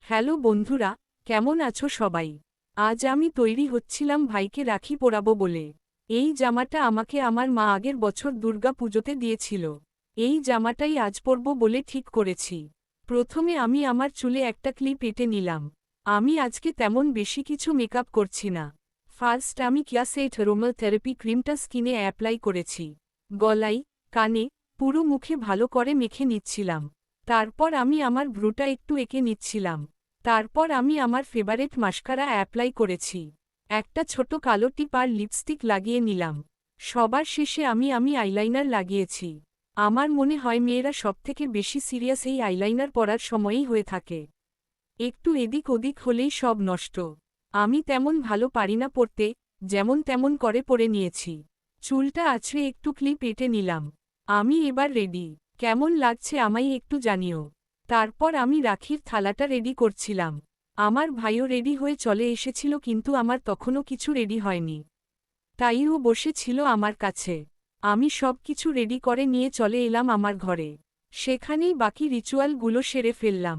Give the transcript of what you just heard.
Hello বন্ধুরা, কেমন আছো সবাই? আজ আমি তৈরি হচ্ছিলাম ভাইকে রাখি পরাবো বলে। এই জামাটা আমাকে আমার মা আগের বছর দুর্গা পুজোতে দিয়েছিল। এই জামাটাই আজ পরব বলে ঠিক করেছি। প্রথমে আমি আমার চুলে একটা ক্লিপ এঁটে নিলাম। আমি আজকে তেমন বেশি কিছু মেকআপ করছি না। ফার্স্ট আমি কিয়াসেট রোমাল থেরাপি ক্রিমটা স্কিনে অ্যাপ্লাই করেছি। গলায়, কানে, পুরো মুখে ভালো করে মেখে নিচ্ছিলাম। তারপর আমি আমার ভ্রুটা একটু এঁকে নিচ্ছিলাম। তারপর আমি আমার ফেভারেট মাস্কারা অ্যাপ্লাই করেছি। একটা ছোট কালো টিপ আর লিপস্টিক লাগিয়ে নিলাম। সবার শেষে আমি আইলাইনার লাগিয়েছি। আমার মনে হয় মেয়েরা সবথেকে বেশি সিরিয়াস এই আইলাইনার পরার সময়েই হয়ে থাকে। একটু এদিক ওদিক হলেই সব নষ্ট। আমি তেমন ভালো পারি না পরতে, যেমন তেমন করে পরে নিয়েছি। চুলটা আছড়ে একটু ক্লিপ এঁটে নিলাম। আমি এবার রেডি। কেমন লাগছে আমায় একটু জানিও। তারপর আমি রাখির থালাটা রেডি করছিলাম। আমার ভাইও রেডি হয়ে চলে এসেছিল কিন্তু আমার তখনও কিছু রেডি হয়নি। তাই ও বসেছিল আমার কাছে। আমি সব কিছু রেডি করে নিয়ে চলে এলাম আমার ঘরে। সেখানেই বাকি রিচুয়ালগুলো সেরে ফেললাম।